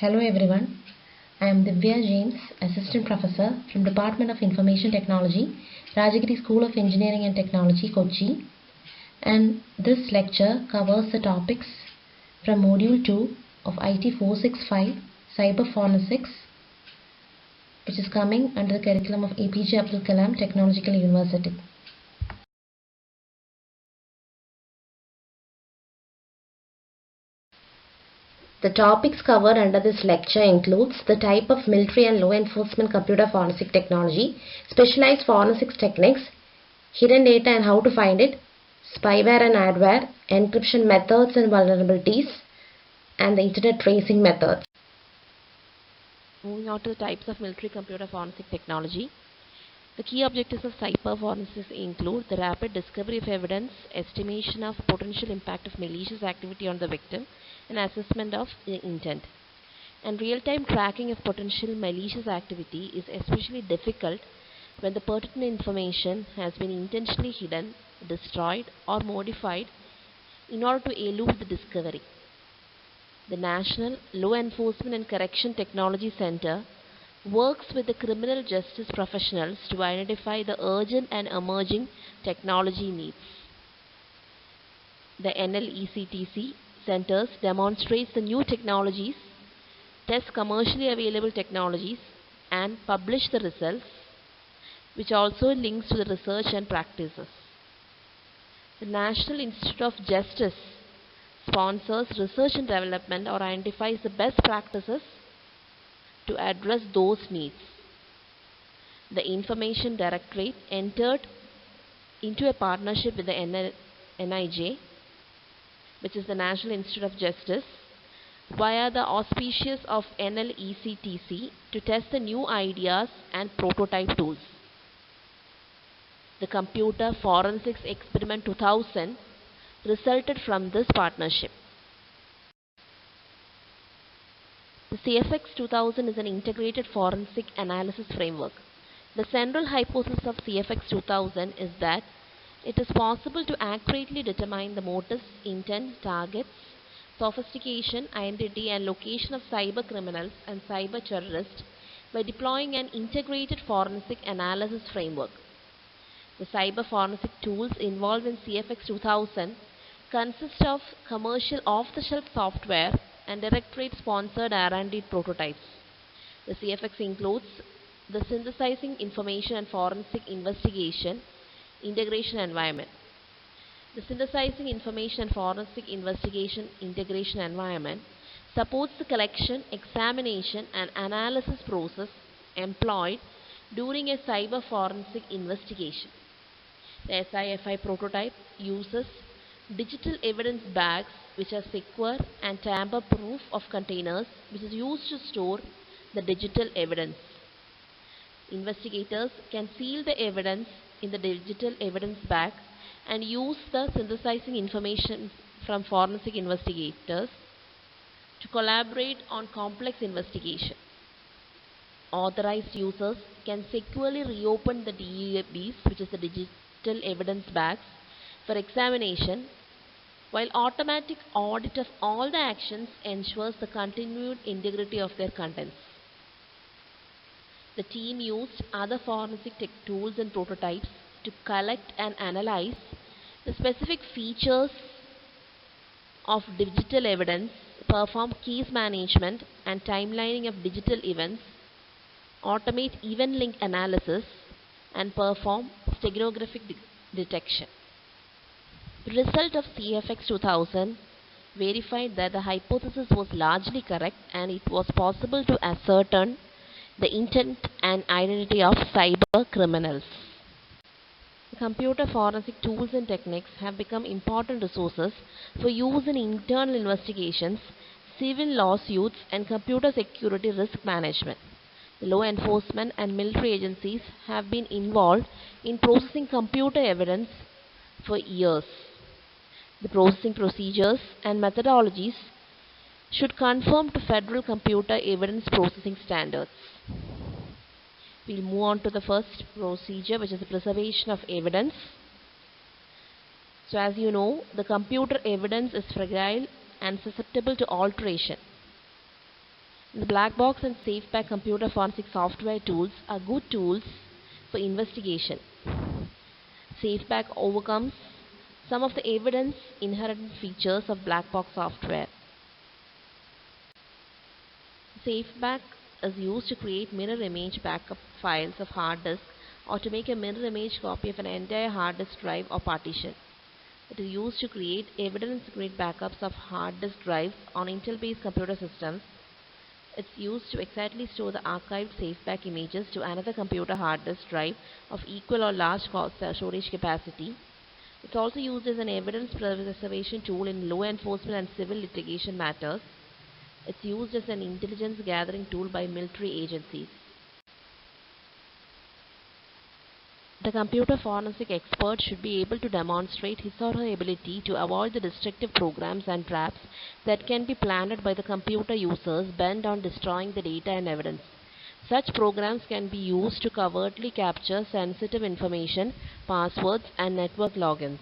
Hello everyone, I am Divya James, Assistant Professor from Department of Information Technology, Rajagiri School of Engineering and Technology, Kochi, and this lecture covers the topics from Module 2 of IT 465 Cyber Forensics, which is coming under the curriculum of APJ Abdul Kalam Technological University. The topics covered under this lecture includes the type of military and law enforcement computer forensic technology, specialized forensics techniques, hidden data and how to find it, spyware and adware, encryption methods and vulnerabilities, and the internet tracing methods. Moving on to the types of military computer forensic technology. The key objectives of cyber forensics include the rapid discovery of evidence, estimation of potential impact of malicious activity on the victim, and assessment of the intent. And real-time tracking of potential malicious activity is especially difficult when the pertinent information has been intentionally hidden, destroyed, or modified in order to elude the discovery. The National Law Enforcement and Correction Technology Center works with the criminal justice professionals to identify the urgent and emerging technology needs. The NLECTC centers demonstrates the new technologies, test commercially available technologies, and publish the results, which also links to the research and practices. The National Institute of Justice sponsors research and development or identifies the best practices to address those needs. The Information Directorate entered into a partnership with the NIJ, which is the National Institute of Justice, via the auspices of NLECTC to test the new ideas and prototype tools. The Computer Forensics Experiment 2000 resulted from this partnership. The CFX 2000 is an integrated forensic analysis framework. The central hypothesis of CFX 2000 is that it is possible to accurately determine the motives, intent, targets, sophistication, identity, and location of cyber criminals and cyber terrorists by deploying an integrated forensic analysis framework. The cyber forensic tools involved in CFX 2000 consist of commercial off-the-shelf software and directorate-sponsored R&D prototypes. The CFX includes the Synthesizing Information and Forensic Investigation Integration Environment. The Synthesizing Information and Forensic Investigation Integration Environment supports the collection, examination, and analysis process employed during a cyber forensic investigation. The SIFI prototype uses digital evidence bags, which are secure and tamper-proof of containers, which is used to store the digital evidence. Investigators can seal the evidence in the digital evidence bag and use the synthesizing information from forensic investigators to collaborate on complex investigation. Authorized users can securely reopen the DEBs, which is the digital evidence bags, for examination, while automatic audit of all the actions ensures the continued integrity of their contents. The team used other forensic tech tools and prototypes to collect and analyze the specific features of digital evidence, perform case management and timelining of digital events, automate event link analysis, and perform steganographic detection. The result of CFX 2000 verified that the hypothesis was largely correct and it was possible to ascertain the intent and identity of cyber criminals. The computer forensic tools and techniques have become important resources for use in internal investigations, civil lawsuits, and computer security risk management. The law enforcement and military agencies have been involved in processing computer evidence for years. The processing procedures and methodologies should conform to federal computer evidence processing standards. We'll move on to the first procedure, which is the preservation of evidence. So as you know, the computer evidence is fragile and susceptible to alteration. The black box and SafePack computer forensic software tools are good tools for investigation. SafePack overcomes some of the evidence inherent features of black box software. SafePack is used to create mirror image backup files of hard disk or to make a mirror image copy of an entire hard disk drive or partition. It is used to create evidence-grade backups of hard disk drives on Intel-based computer systems. It's used to exactly store the archived SafePack images to another computer hard disk drive of equal or large storage capacity. It's also used as an evidence preservation tool in law enforcement and civil litigation matters. It's used as an intelligence gathering tool by military agencies. The computer forensic expert should be able to demonstrate his or her ability to avoid the destructive programs and traps that can be planted by the computer users bent on destroying the data and evidence. Such programs can be used to covertly capture sensitive information, passwords, and network logins.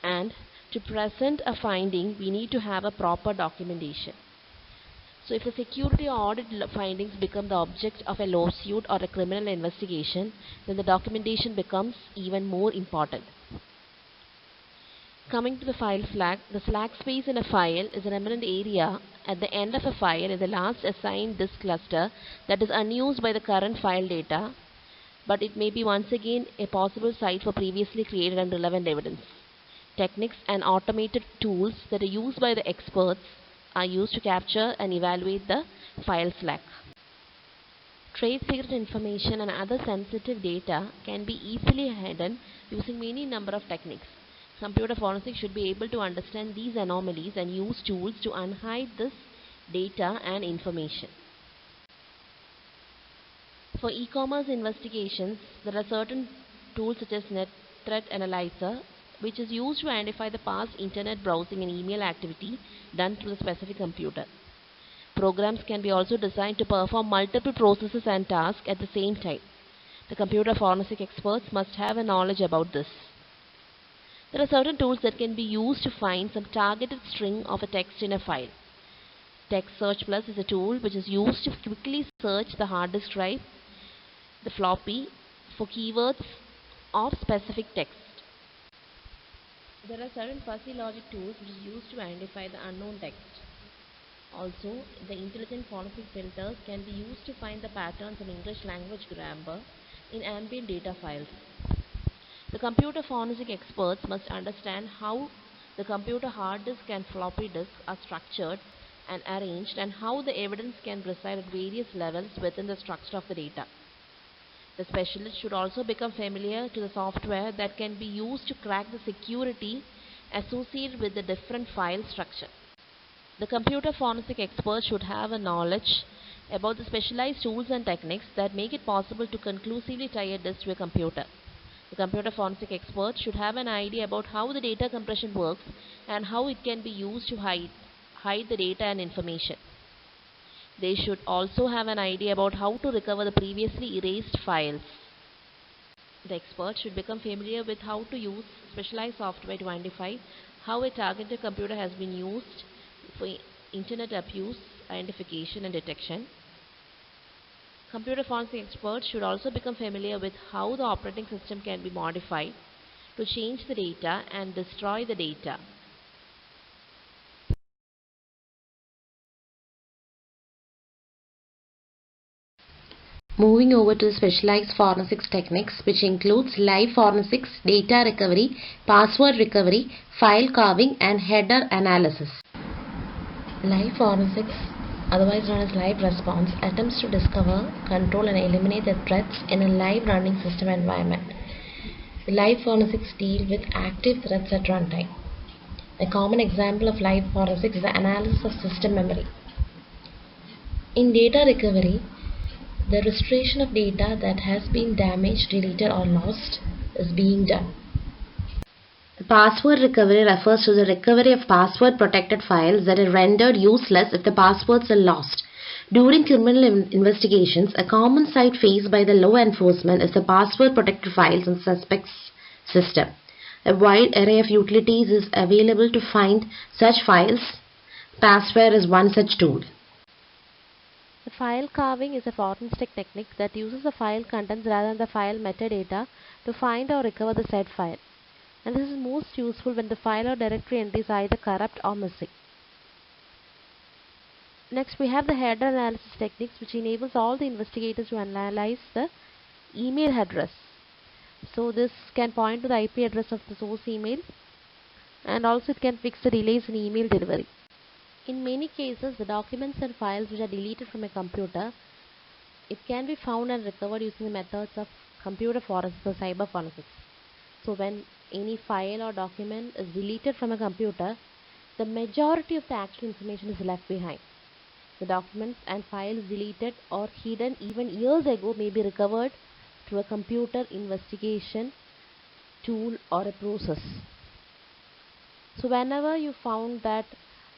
And to present a finding, we need to have a proper documentation. So if the security or audit findings become the object of a lawsuit or a criminal investigation, then the documentation becomes even more important. Coming to the file slack, the slack space in a file is an eminent area at the end of a file in the last assigned disk cluster that is unused by the current file data, but it may be once again a possible site for previously created and relevant evidence. Techniques and automated tools that are used by the experts are used to capture and evaluate the file slack. Trade secret information and other sensitive data can be easily hidden using many number of techniques. Computer forensics should be able to understand these anomalies and use tools to unhide this data and information. For e-commerce investigations, there are certain tools such as Net Threat Analyzer, which is used to identify the past internet browsing and email activity done through the specific computer. Programs can be also designed to perform multiple processes and tasks at the same time. The computer forensic experts must have a knowledge about this. There are certain tools that can be used to find some targeted string of a text in a file. Text Search Plus is a tool which is used to quickly search the hard disk drive, the floppy, for keywords of specific text. There are certain fuzzy logic tools which is used to identify the unknown text. Also, the intelligent forensic filters can be used to find the patterns in English language grammar in ambient data files. The computer forensic experts must understand how the computer hard disk and floppy disk are structured and arranged and how the evidence can reside at various levels within the structure of the data. The specialist should also become familiar to the software that can be used to crack the security associated with the different file structure. The computer forensic expert should have a knowledge about the specialized tools and techniques that make it possible to conclusively tie a disk to a computer. The computer forensic expert should have an idea about how the data compression works and how it can be used to hide the data and information. They should also have an idea about how to recover the previously erased files. The expert should become familiar with how to use specialized software to identify how a targeted computer has been used for internet abuse identification and detection. Computer forensic experts should also become familiar with how the operating system can be modified to change the data and destroy the data. Moving over to the specialized forensics techniques, which includes live forensics, data recovery, password recovery, file carving, and header analysis. Live forensics, otherwise known as live response, attempts to discover, control, and eliminate the threats in a live running system environment. The live forensics deal with active threats at runtime. A common example of live forensics is the analysis of system memory. In data recovery, the restoration of data that has been damaged, deleted, or lost is being done. The password recovery refers to the recovery of password protected files that are rendered useless if the passwords are lost. During criminal investigations, a common sight faced by the law enforcement is the password protected files in the suspect's system. A wide array of utilities is available to find such files. Passware is one such tool. file carving is a forensic technique that uses the file contents rather than the file metadata to find or recover the said file. And this is most useful when the file or directory entry is either corrupt or missing. Next, we have the header analysis techniques, which enables all the investigators to analyze the email address. So this can point to the IP address of the source email, and also it can fix the delays in email delivery. In many cases, the documents and files which are deleted from a computer, it can be found and recovered using the methods of computer forensics or cyber forensics. So when any file or document is deleted from a computer, the majority of the actual information is left behind. The documents and files deleted or hidden even years ago may be recovered through a computer investigation tool or a process. So whenever you found that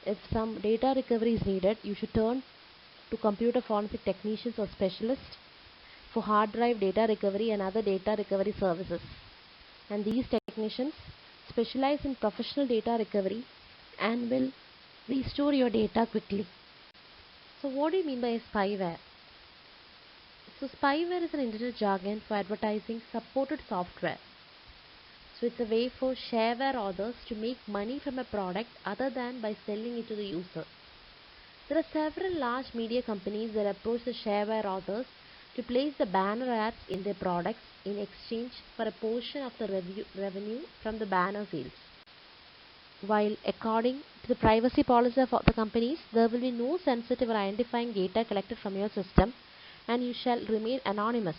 if some data recovery is needed, you should turn to computer forensic technicians or specialists for hard drive data recovery and other data recovery services. And these technicians specialize in professional data recovery and will restore your data quickly. So what do you mean by spyware? So spyware is an internet jargon for advertising supported software. So it's a way for shareware authors to make money from a product other than by selling it to the user. There are several large media companies that approach the shareware authors to place the banner ads in their products in exchange for a portion of the revenue from the banner sales. While according to the privacy policy of the companies, there will be no sensitive or identifying data collected from your system, and you shall remain anonymous.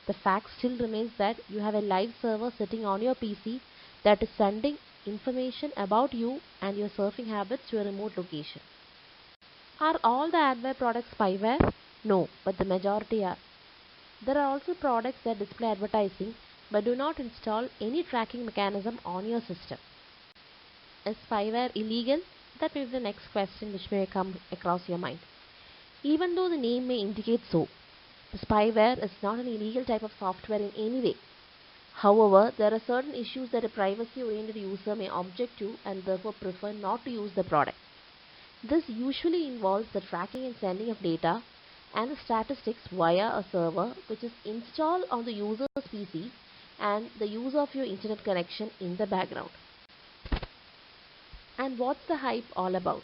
The fact still remains that you have a live server sitting on your PC that is sending information about you and your surfing habits to a remote location. Are all the adware products spyware? No, but the majority are. There are also products that display advertising but do not install any tracking mechanism on your system. Is spyware illegal? That may be the next question which may come across your mind. Even though the name may indicate so, the spyware is not an illegal type of software in any way. However, there are certain issues that a privacy-oriented user may object to and therefore prefer not to use the product. This usually involves the tracking and sending of data and the statistics via a server which is installed on the user's PC and the use of your internet connection in the background. And what's the hype all about?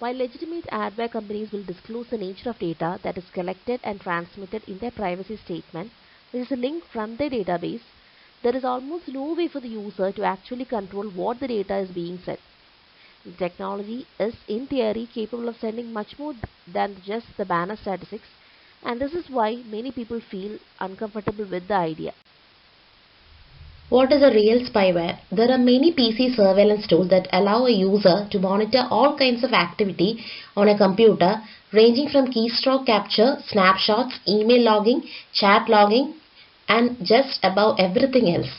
While legitimate adware companies will disclose the nature of data that is collected and transmitted in their privacy statement, which is a link from their database, there is almost no way for the user to actually control what the data is being said. The technology is in theory capable of sending much more than just the banner statistics, and this is why many people feel uncomfortable with the idea. What is a real spyware? There are many PC surveillance tools that allow a user to monitor all kinds of activity on a computer, ranging from keystroke capture, snapshots, email logging, chat logging, and just about everything else.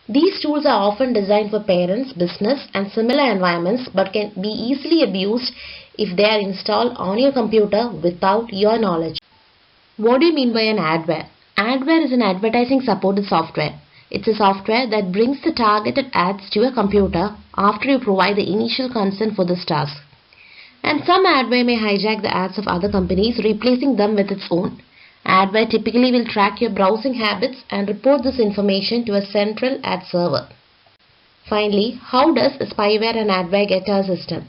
These tools are often designed for parents, business, and similar environments but can be easily abused if they are installed on your computer without your knowledge. What do you mean by an adware? Adware is an advertising supported software. It's a software that brings the targeted ads to your computer after you provide the initial consent for this task. And some adware may hijack the ads of other companies, replacing them with its own. Adware typically will track your browsing habits and report this information to a central ad server. Finally, how does spyware and adware get to our system?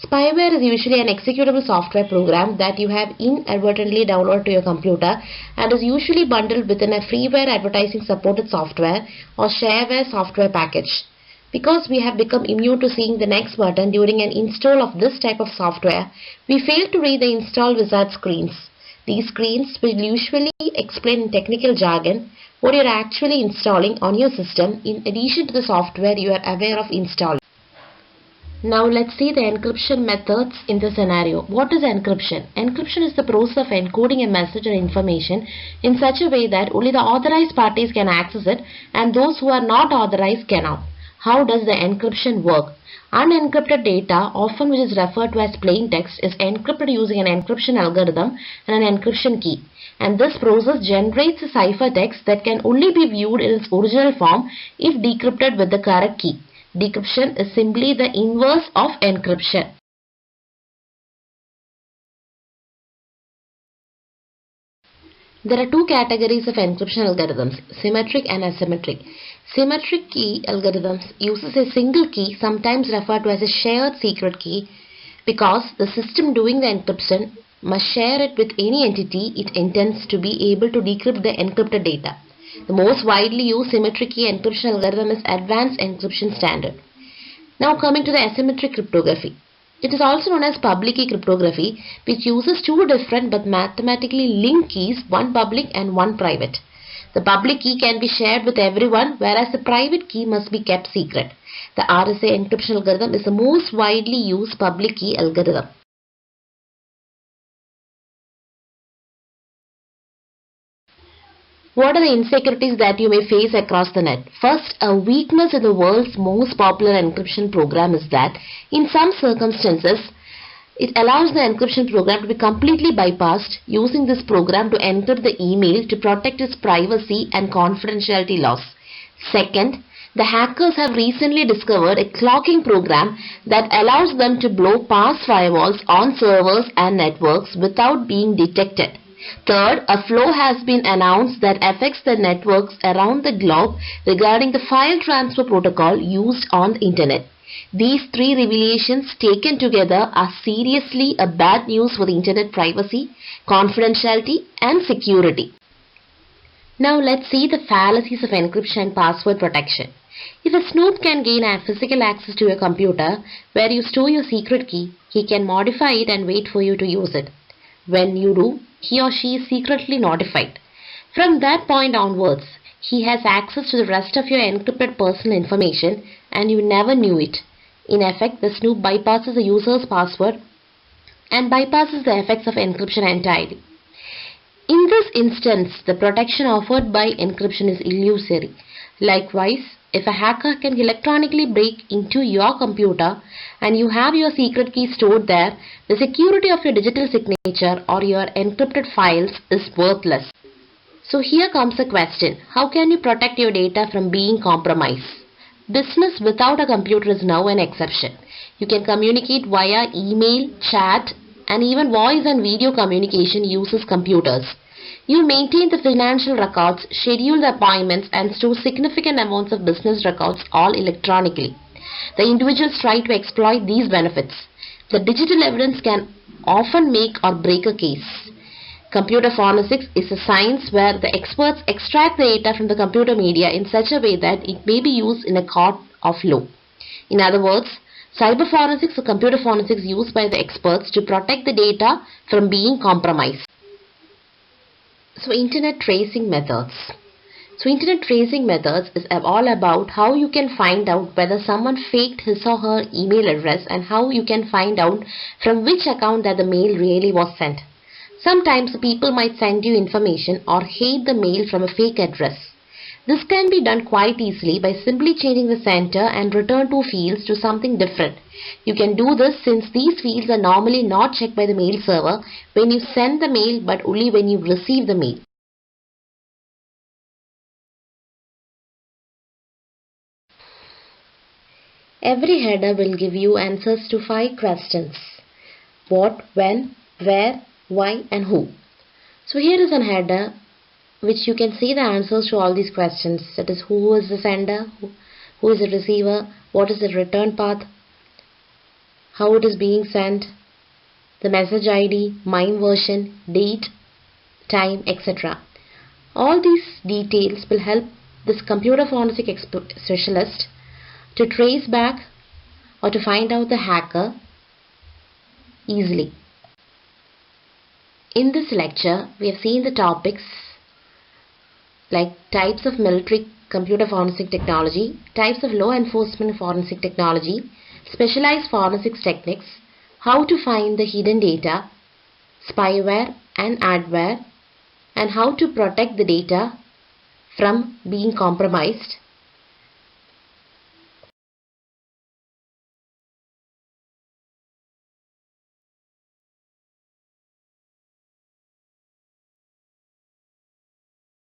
Spyware is usually an executable software program that you have inadvertently downloaded to your computer and is usually bundled within a freeware advertising supported software or shareware software package. Because we have become immune to seeing the next button during an install of this type of software, we fail to read the install wizard screens. These screens will usually explain in technical jargon what you are actually installing on your system in addition to the software you are aware of installing. Now let's see the encryption methods in the scenario. What is encryption? Encryption is the process of encoding a message or information in such a way that only the authorized parties can access it and those who are not authorized cannot. How does the encryption work? Unencrypted data, often which is referred to as plain text, is encrypted using an encryption algorithm and an encryption key. And this process generates a ciphertext that can only be viewed in its original form if decrypted with the correct key. Decryption is simply the inverse of encryption. There are two categories of encryption algorithms, symmetric and asymmetric. Symmetric key algorithms uses a single key, sometimes referred to as a shared secret key, because the system doing the encryption must share it with any entity it intends to be able to decrypt the encrypted data. The most widely used symmetric key encryption algorithm is Advanced Encryption Standard. Now coming to the asymmetric cryptography. It is also known as public key cryptography, which uses two different but mathematically linked keys, one public and one private. The public key can be shared with everyone, whereas the private key must be kept secret. The RSA encryption algorithm is the most widely used public key algorithm. What are the insecurities that you may face across the net? First, a weakness in the world's most popular encryption program is that, in some circumstances, it allows the encryption program to be completely bypassed, using this program to encrypt the email to protect its privacy and confidentiality laws. Second, the hackers have recently discovered a clocking program that allows them to blow past firewalls on servers and networks without being detected. Third, a flaw has been announced that affects the networks around the globe regarding the file transfer protocol used on the internet. These three revelations taken together are seriously a bad news for the internet privacy, confidentiality and security. Now let's see the fallacies of encryption and password protection. If a snoop can gain physical access to your computer where you store your secret key, he can modify it and wait for you to use it. When you do, he or she is secretly notified. From that point onwards, he has access to the rest of your encrypted personal information and you never knew it. In effect, the snoop bypasses the user's password and bypasses the effects of encryption entirely. In this instance, the protection offered by encryption is illusory. Likewise, if a hacker can electronically break into your computer and you have your secret key stored there, the security of your digital signature or your encrypted files is worthless. So here comes the question, how can you protect your data from being compromised? Business without a computer is now an exception. You can communicate via email, chat, and even voice and video communication uses computers. You maintain the financial records, schedule the appointments, and store significant amounts of business records all electronically. The individuals try to exploit these benefits. The digital evidence can often make or break a case. Computer forensics is a science where the experts extract the data from the computer media in such a way that it may be used in a court of law. In other words, cyber forensics or computer forensics used by the experts to protect the data from being compromised. So internet tracing methods. Internet tracing methods is all about how you can find out whether someone faked his or her email address and how you can find out from which account that the mail really was sent. Sometimes people might send you information or hide the mail from a fake address. This can be done quite easily by simply changing the sender and return to fields to something different. You can do this since these fields are normally not checked by the mail server when you send the mail but only when you receive the mail. Every header will give you answers to 5 questions. What, when, where, why and who. So here is an header which you can see the answers to all these questions. That is, who is the sender, who is the receiver, what is the return path, how it is being sent, the message ID, MIME version, date, time, etc. All these details will help this computer forensic specialist to trace back or to find out the hacker easily. In this lecture, we have seen the topics like types of military computer forensic technology, types of law enforcement forensic technology, specialized forensics techniques, how to find the hidden data, spyware and adware, and how to protect the data from being compromised.